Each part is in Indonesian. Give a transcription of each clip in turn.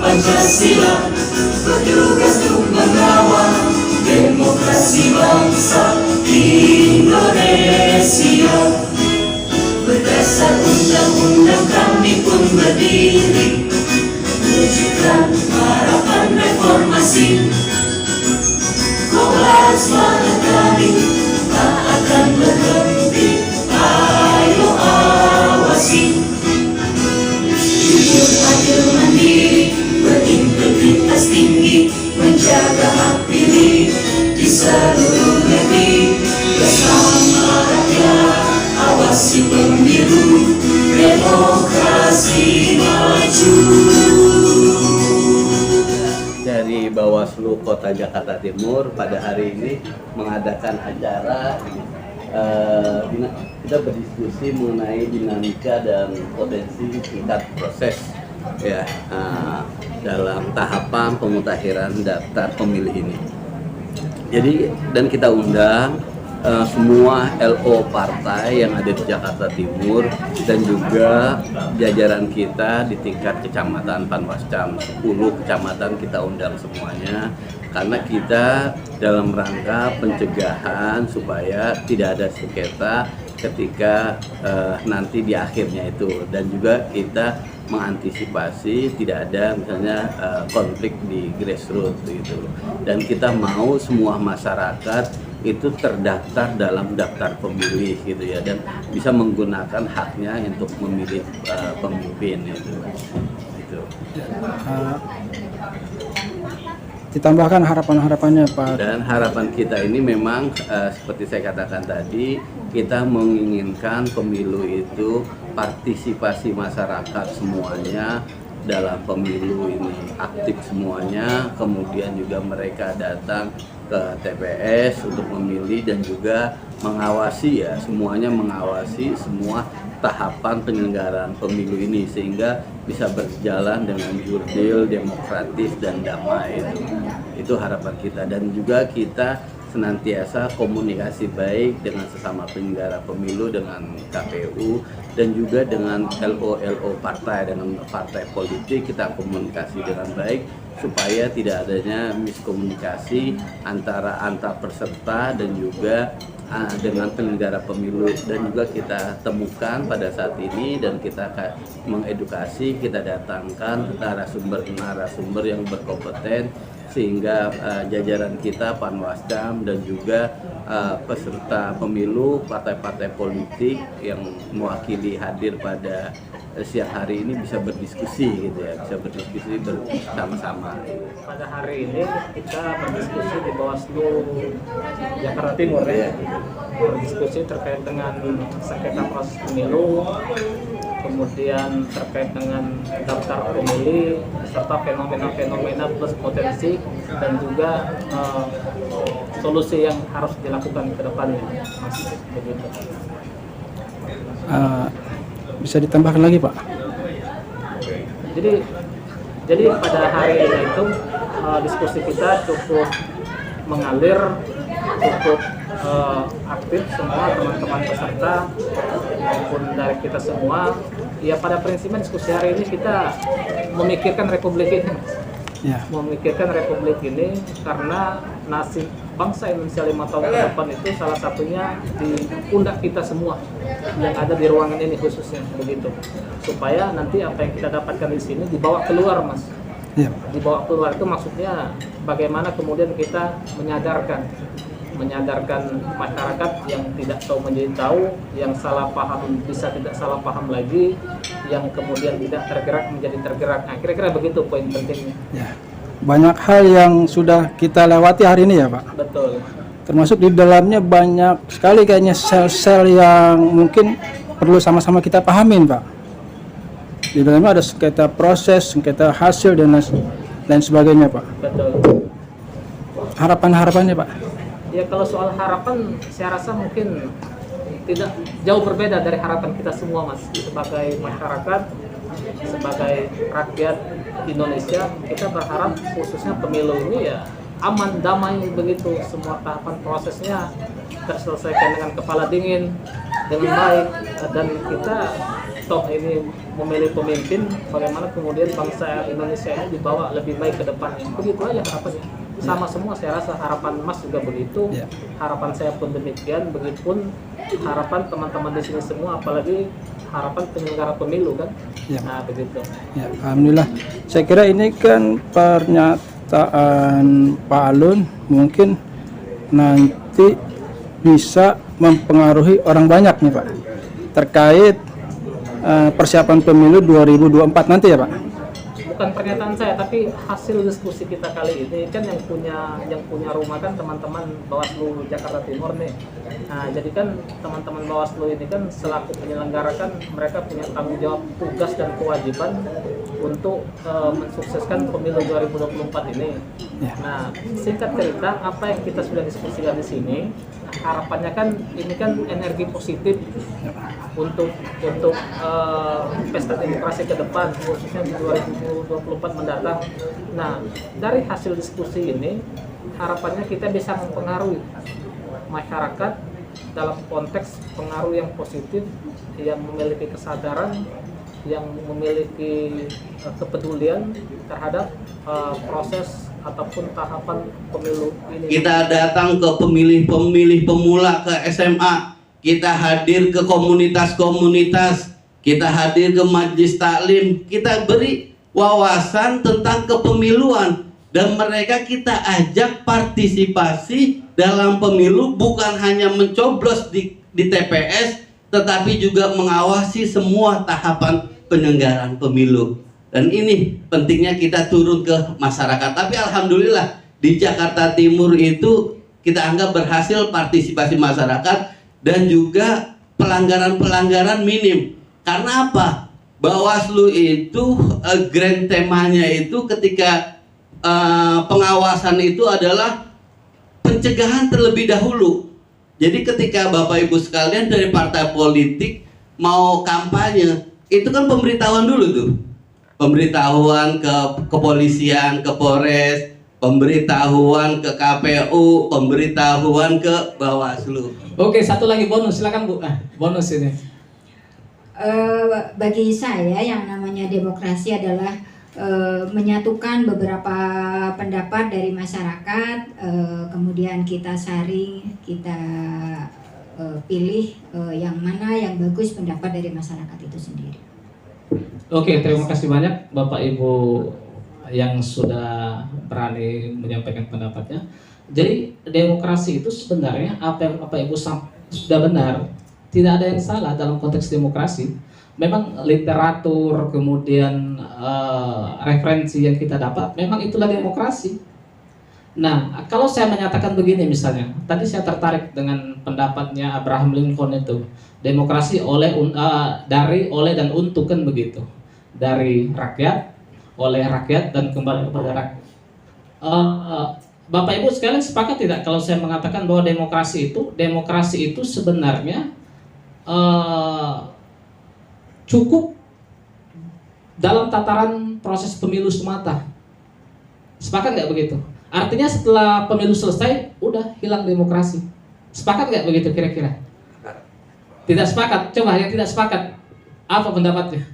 Pancasila bertugas untuk mengawal demokrasi bangsa Indonesia. Berdasar undang-undang kami pun berdiri, wujudkan harapan reformasi. Kau harus semangat kami, tak akan berhenti, ayo awasi. Jujur, adil, mandiri, berintegritas tinggi, menjaga hak pilih di seluruh negeri. Bersama rakyat, awasi pemilu, demokrasi maju. Dari Bawaslu Kota Jakarta Timur pada hari ini mengadakan acara kita berdiskusi mengenai dinamika dan potensi tingkat proses ya dalam tahapan pemutahiran daftar pemilih ini. Jadi dan kita undang semua LO partai yang ada di Jakarta Timur dan juga jajaran kita di tingkat kecamatan Panwascam, 10 kecamatan kita undang semuanya karena kita dalam rangka pencegahan supaya tidak ada sengketa ketika nanti di akhirnya itu, dan juga kita mengantisipasi tidak ada misalnya konflik di grassroots gitu, dan kita mau semua masyarakat itu terdaftar dalam daftar pemilih gitu ya, dan bisa menggunakan haknya untuk memilih pemimpin itu. Ditambahkan harapan-harapannya Pak. Dan harapan kita ini memang seperti saya katakan tadi, kita menginginkan pemilu itu partisipasi masyarakat semuanya dalam pemilu ini aktif semuanya, kemudian juga mereka datang ke TPS untuk memilih dan juga mengawasi ya, semuanya mengawasi semua tahapan penyelenggaraan pemilu ini sehingga bisa berjalan dengan jurdil, demokratis dan damai. Itu harapan kita, dan juga kita senantiasa komunikasi baik dengan sesama penyelenggara pemilu, dengan KPU dan juga dengan LO partai, dengan partai politik kita komunikasi dengan baik supaya tidak adanya miskomunikasi antara antar peserta dan juga dengan penyelenggara pemilu. Dan juga kita temukan pada saat ini dan kita mengedukasi, kita datangkan narasumber yang berkompeten sehingga jajaran kita Panwascam dan juga peserta pemilu partai-partai politik yang mewakili hadir pada siang hari ini bisa berdiskusi gitu ya, bisa berdiskusi bersama-sama. Pada hari ini kita berdiskusi di Bawaslu Jakarta Timur ya, berdiskusi terkait dengan sengketa proses pemilu, kemudian terkait dengan daftar pemilih serta fenomena-fenomena plus potensi dan juga solusi yang harus dilakukan ke depannya, Mas. Begitu. Bisa ditambahkan lagi Pak? Jadi pada hari ini itu diskusi kita cukup mengalir, cukup aktif, semua teman-teman peserta maupun dari kita semua. Ya pada prinsipnya diskusi hari ini kita memikirkan republik ini, Ya. memikirkan republik ini karena nasib bangsa Indonesia 5 tahun ke depan itu salah satunya di pundak kita semua yang ada di ruangan ini khususnya, begitu. Supaya nanti apa yang kita dapatkan di sini dibawa keluar, Mas. Ya. Dibawa keluar itu maksudnya bagaimana kemudian kita menyadarkan masyarakat yang tidak tahu menjadi tahu, yang salah paham bisa tidak salah paham lagi, yang kemudian tidak tergerak menjadi tergerak. Nah, kira-kira begitu poin pentingnya. Ya. Banyak hal yang sudah kita lewati hari ini ya Pak. Betul. Termasuk di dalamnya banyak sekali kayaknya sel-sel yang mungkin perlu sama-sama kita pahamin Pak. Di dalamnya ada sengketa proses, sengketa hasil dan lain sebagainya Pak. Betul. Harapan-harapannya Pak. Ya kalau soal harapan, saya rasa mungkin tidak jauh berbeda dari harapan kita semua, Mas. Sebagai masyarakat, sebagai rakyat Indonesia, kita berharap khususnya pemilu ini ya aman, damai begitu. Semua tahapan prosesnya terselesaikan dengan kepala dingin, dengan baik. Dan kita toh ini memilih pemimpin, bagaimana kemudian bangsa Indonesia ini dibawa lebih baik ke depan. Begitu aja harapannya. Sama semua saya rasa, harapan Mas juga begitu, Ya. harapan saya pun demikian, begitupun harapan teman-teman di sini semua, apalagi harapan penyelenggara pemilu kan. Ya. Nah begitu. Ya, alhamdulillah. Saya kira ini kan pernyataan Pak Alun mungkin nanti bisa mempengaruhi orang banyak nih Pak terkait persiapan pemilu 2024 nanti ya Pak. Bukan pernyataan saya, tapi hasil diskusi kita kali ini kan yang punya rumah kan teman-teman Bawaslu Jakarta Timur nih. Nah, jadi kan teman-teman Bawaslu ini kan selaku penyelenggara kan mereka punya tanggung jawab, tugas dan kewajiban untuk mensukseskan pemilu 2024 ini. Ya. Nah, singkat cerita apa yang kita sudah diskusikan di sini, harapannya kan ini kan energi positif untuk pesta demokrasi ke depan, khususnya di 2024 mendatang. Nah, dari hasil diskusi ini harapannya kita bisa mempengaruhi masyarakat dalam konteks pengaruh yang positif, yang memiliki kesadaran, yang memiliki kepedulian terhadap proses ataupun tahapan pemilu ini. Kita datang ke pemilih-pemilih pemula ke SMA, kita hadir ke komunitas-komunitas, kita hadir ke majelis taklim, kita beri wawasan tentang kepemiluan, dan mereka kita ajak partisipasi dalam pemilu, bukan hanya mencoblos di TPS, tetapi juga mengawasi semua tahapan penyelenggaraan pemilu. Dan ini pentingnya kita turun ke masyarakat. Tapi alhamdulillah di Jakarta Timur itu kita anggap berhasil partisipasi masyarakat dan juga pelanggaran-pelanggaran minim. Karena apa? Bawaslu itu grand temanya itu ketika pengawasan itu adalah pencegahan terlebih dahulu. Jadi ketika Bapak Ibu sekalian dari partai politik mau kampanye, itu kan pemberitahuan dulu tuh. Pemberitahuan ke kepolisian, ke Polres, pemberitahuan ke KPU, pemberitahuan ke Bawaslu. Oke, satu lagi bonus, silakan Bu. Bonus ini. Bagi saya yang namanya demokrasi adalah menyatukan beberapa pendapat dari masyarakat, kemudian kita saring, kita pilih yang mana yang bagus pendapat dari masyarakat itu sendiri. Oke, terima kasih banyak Bapak Ibu yang sudah berani menyampaikan pendapatnya. Jadi demokrasi itu sebenarnya apa yang Bapak Ibu sudah benar, tidak ada yang salah dalam konteks demokrasi. Memang literatur, kemudian referensi yang kita dapat, memang itulah demokrasi. Nah, kalau saya menyatakan begini misalnya, tadi saya tertarik dengan pendapatnya Abraham Lincoln itu, demokrasi dari, oleh, dan untuk, kan begitu. Dari rakyat, oleh rakyat, dan kembali kepada rakyat. Bapak Ibu sekalian sepakat tidak kalau saya mengatakan bahwa demokrasi itu sebenarnya cukup dalam tataran proses pemilu semata. Sepakat nggak begitu? Artinya setelah pemilu selesai, udah hilang demokrasi. Sepakat nggak begitu kira-kira? Tidak sepakat. Coba yang tidak sepakat, apa pendapatnya?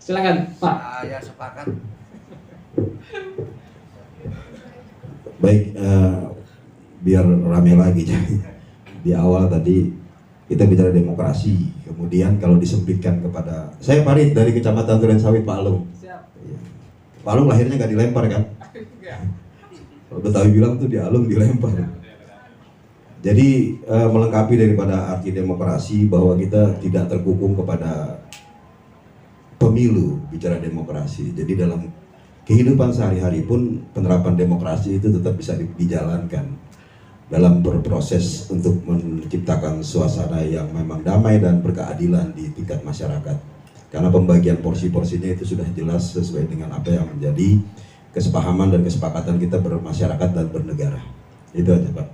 Silakan Pak. Saya sepakat. Baik, biar rame lagi. Di awal tadi kita bicara demokrasi, kemudian kalau disempitkan kepada, saya Farid dari Kecamatan Durensawit, Pak Alung. Pak Alung lahirnya nggak dilempar kan? Kalau Betawi bilang tuh di Alung dilempar. Jadi melengkapi daripada arti demokrasi bahwa kita tidak terkukung kepada pemilu bicara demokrasi. Jadi dalam kehidupan sehari-hari pun penerapan demokrasi itu tetap bisa dijalankan dalam berproses untuk menciptakan suasana yang memang damai dan berkeadilan di tingkat masyarakat. Karena pembagian porsi-porsinya itu sudah jelas sesuai dengan apa yang menjadi kesepahaman dan kesepakatan kita bermasyarakat dan bernegara. Itu aja Pak.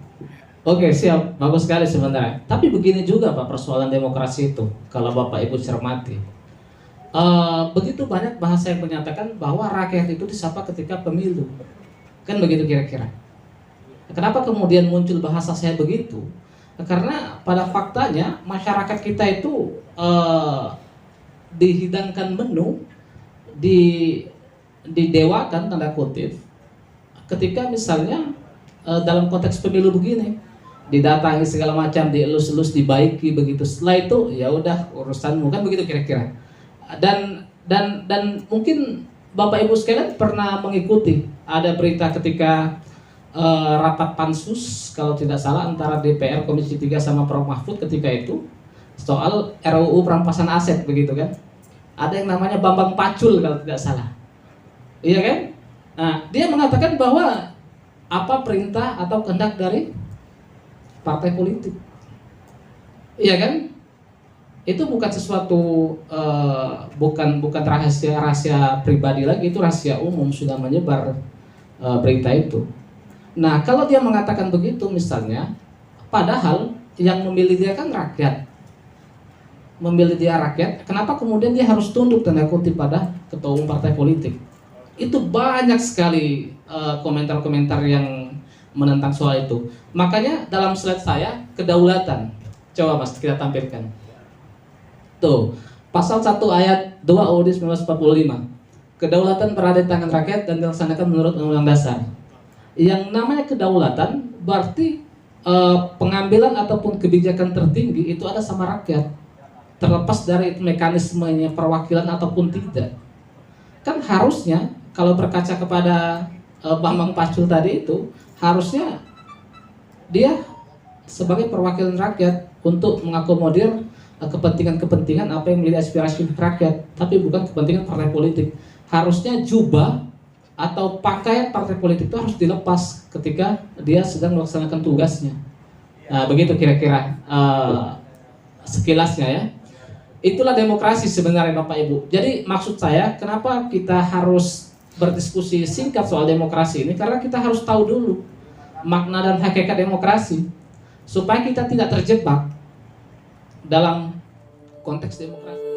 Oke, siap. Bagus sekali sebenarnya. Tapi begini juga Pak persoalan demokrasi itu, kalau Bapak Ibu cermati. Begitu banyak bahasa yang menyatakan bahwa rakyat itu disapa ketika pemilu. Kan begitu kira-kira. Kenapa kemudian muncul bahasa saya begitu? Karena pada faktanya masyarakat kita itu dihidangkan menu, didewakan tanda kutip, ketika misalnya dalam konteks pemilu begini, didatangi segala macam, dielus-elus, dibaiki begitu. Setelah itu ya udah urusanmu, kan begitu kira-kira. Dan mungkin Bapak Ibu sekalian pernah mengikuti ada berita ketika rapat pansus kalau tidak salah antara DPR Komisi 3 sama Prof Mahfud ketika itu soal RUU perampasan aset begitu kan. Ada yang namanya Bambang Pacul kalau tidak salah. Iya kan? Nah, dia mengatakan bahwa apa perintah atau kehendak dari partai politik. Iya kan? Itu bukan sesuatu bukan rahasia pribadi lagi, itu rahasia umum, sudah menyebar berita itu. Nah, kalau dia mengatakan begitu misalnya, padahal yang memilih dia kan rakyat. Memilih dia rakyat, kenapa kemudian dia harus tunduk tanda kutip pada ketua umum partai politik? Itu banyak sekali komentar-komentar yang menentang soal itu. Makanya dalam slide saya, kedaulatan. Coba Mas kita tampilkan. Tuh, pasal 1 ayat 2 UUD 1945. Kedaulatan berada di tangan rakyat dan dilaksanakan menurut Undang-Undang Dasar. Yang namanya kedaulatan berarti pengambilan ataupun kebijakan tertinggi itu ada sama rakyat. Terlepas dari mekanismenya perwakilan ataupun tidak. Kan harusnya kalau berkaca kepada Bambang Pacul tadi itu, harusnya dia sebagai perwakilan rakyat untuk mengakomodir kepentingan-kepentingan apa yang menjadi aspirasi rakyat, tapi bukan kepentingan partai politik. Harusnya jubah atau pakaian partai politik itu harus dilepas ketika dia sedang melaksanakan tugasnya. Nah, begitu kira-kira sekilasnya ya. Itulah demokrasi sebenarnya Bapak Ibu. Jadi maksud saya kenapa kita harus berdiskusi singkat soal demokrasi ini, karena kita harus tahu dulu makna dan hakikat demokrasi supaya kita tidak terjebak dalam konteks demokrasi.